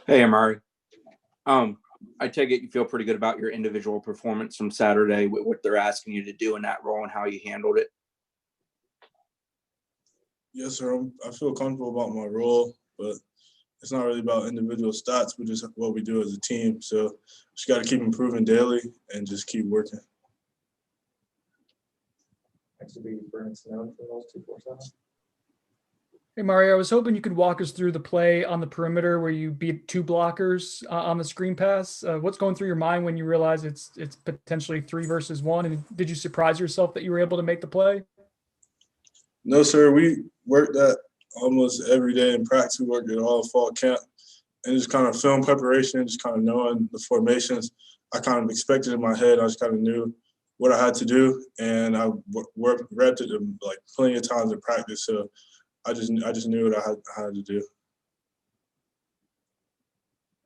Hey, Amari. Um, I take it you feel pretty good about your individual performance from Saturday, with what they're asking you to do in that role and how you handled it. Yes, sir. I feel comfortable about my role, but it's not really about individual stats, but just what we do as a team. So just got to keep improving daily and just keep working. Next will be Brandon Seminoles from Noles 247. Hey, Mario, I was hoping you could walk us through the play on the perimeter where you beat two blockers on the screen pass. What's going through your mind when you realize it's potentially 3 versus 1? And did you surprise yourself that you were able to make the play? No, sir. We worked that almost every day in practice. We worked it all fall camp and just kind of film preparation, just kind of knowing the formations. I kind of expected in my head. I just kind of knew what I had to do, and I repped it like plenty of times in practice. So I just knew what I had to do.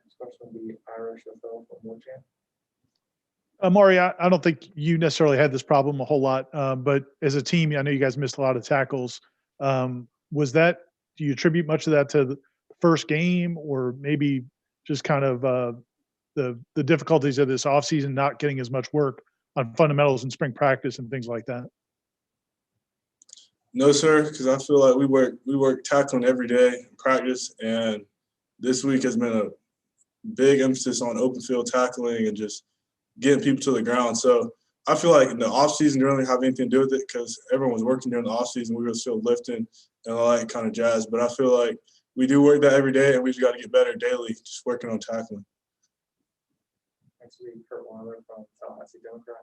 Next question will be Irish Novel from Warchant. Amari, I don't think you necessarily had this problem a whole lot, but as a team, I know you guys missed a lot of tackles. Was that, do you attribute much of that to the first game, or maybe just kind of the difficulties of this offseason, not getting as much work on fundamentals in spring practice and things like that? No, sir, because I feel like we work tackling every day in practice, and this week has been a big emphasis on open field tackling and just getting people to the ground. So I feel like in the offseason didn't really have anything to do with it because everyone was working during the offseason. We were still lifting and all that kind of jazz. But I feel like we do work that every day, and we just got to get better daily, just working on tackling. Next will be Kurt Weiler from Tallahassee Democrat.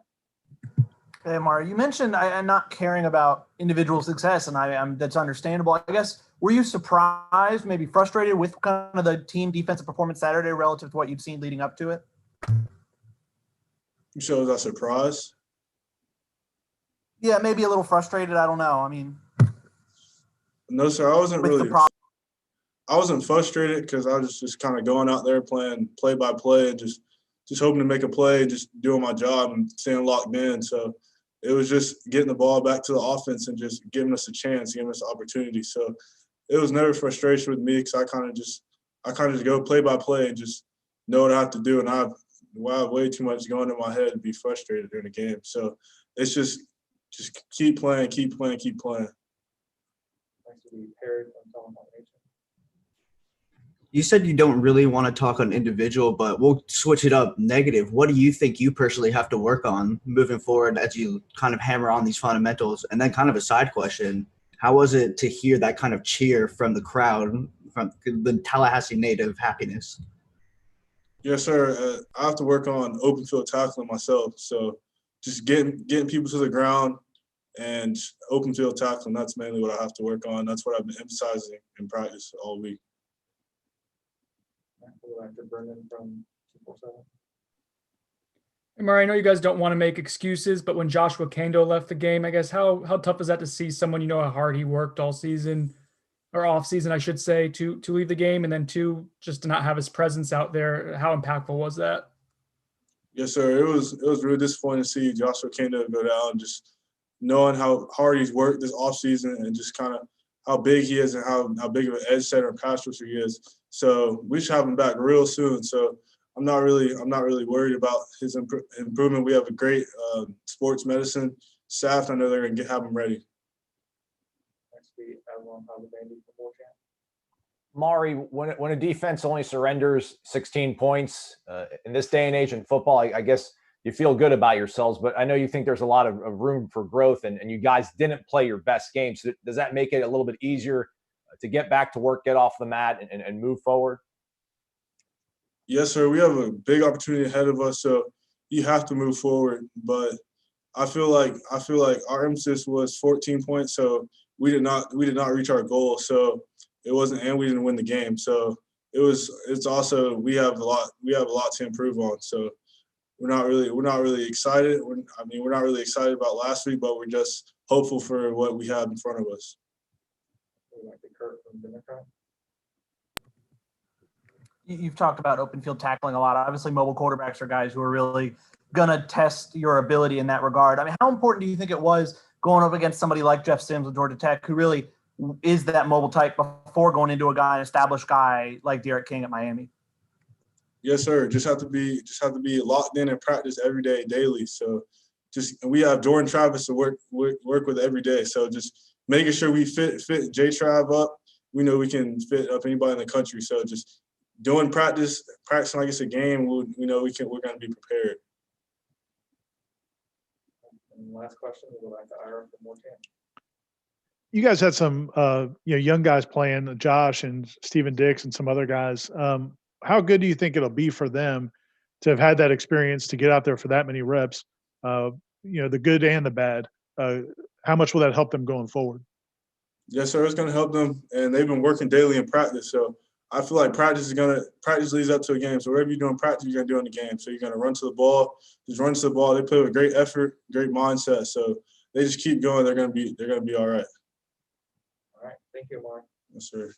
Hey, Amari, you mentioned I'm not caring about individual success, and that's understandable. I guess, were you surprised, maybe frustrated with kind of the team defensive performance Saturday relative to what you'd seen leading up to it? You showed us surprise. Yeah, maybe a little frustrated. I don't know. I mean, No, sir, I wasn't with really. the problem. I wasn't frustrated because I was just kind of going out there playing play by play and just hoping to make a play and just doing my job and staying locked in. So it was just getting the ball back to the offense and just giving us a chance, giving us an opportunity. So it was never frustration with me because I kind of just go play by play and just know what I have to do. And I have way too much going in my head to be frustrated during the game. So it's just keep playing, keep playing, keep playing. Next will be Perry from Telephone Nation. You said you don't really want to talk on individual, but we'll switch it up negative. What do you think you personally have to work on moving forward as you kind of hammer on these fundamentals? And then kind of a side question, how was it to hear that kind of cheer from the crowd, from the Tallahassee native happiness? Yes, sir. I have to work on open field tackling myself. So just getting people to the ground and open field tackling, that's mainly what I have to work on. That's what I've been emphasizing in practice all week. We'll go back to Brendan from 247. Hey, Murray, I know you guys don't want to make excuses, but when Joshua Kando left the game, I guess how tough is that to see someone, you know, how hard he worked all season, or off season, I should say, to leave the game, and then two, just to not have his presence out there? How impactful was that? Yes, sir. It was really disappointing to see Joshua Kando go down, just knowing how hard he's worked this offseason and just kind of how big he is and how big of an edge setter and pass rusher he is. So we should have him back real soon. So I'm not really worried about his improvement. We have a great sports medicine staff. I know they're going to have him ready. Next week, Avalon Palabandi from Warchant. Mari, when a defense only surrenders 16 points in this day and age in football, I guess you feel good about yourselves, but I know you think there's a lot of room for growth, and you guys didn't play your best game. So does that make it a little bit easier to get back to work, get off the mat, and move forward? Yes, sir. We have a big opportunity ahead of us, so you have to move forward. But I feel like our emphasis was 14 points, so we did not reach our goal. So it wasn't, and we didn't win the game. So it's also we have a lot to improve on. So we're not really excited. We're not really excited about last week, but we're just hopeful for what we have in front of us. Like the Kurt from Democrat. You've talked about open field tackling a lot. Obviously, mobile quarterbacks are guys who are really going to test your ability in that regard. I mean, how important do you think it was going up against somebody like Jeff Sims with Georgia Tech, who really is that mobile type, before going into an established guy like Derek King at Miami? Yes, sir. Just have to be locked in and practice every day, daily. So we have Jordan Travis to work with every day. So just making sure we fit J Trav up. We know we can fit up anybody in the country. So just doing practicing like it's a game. We know we're going to be prepared. And last question, we'll go back to Ira for more time. You guys had some young guys playing, Josh and Steven Dix and some other guys. How good do you think it'll be for them to have had that experience, to get out there for that many reps? The good and the bad. How much will that help them going forward? Yes, sir. It's going to help them, and they've been working daily in practice. So I feel like practice leads up to a game. So whatever you do in practice, you're going to do in the game. So you're going to run to the ball, just run to the ball. They play with great effort, great mindset. So they just keep going. They're going to be all right. All right. Thank you, Amari. Yes, sir.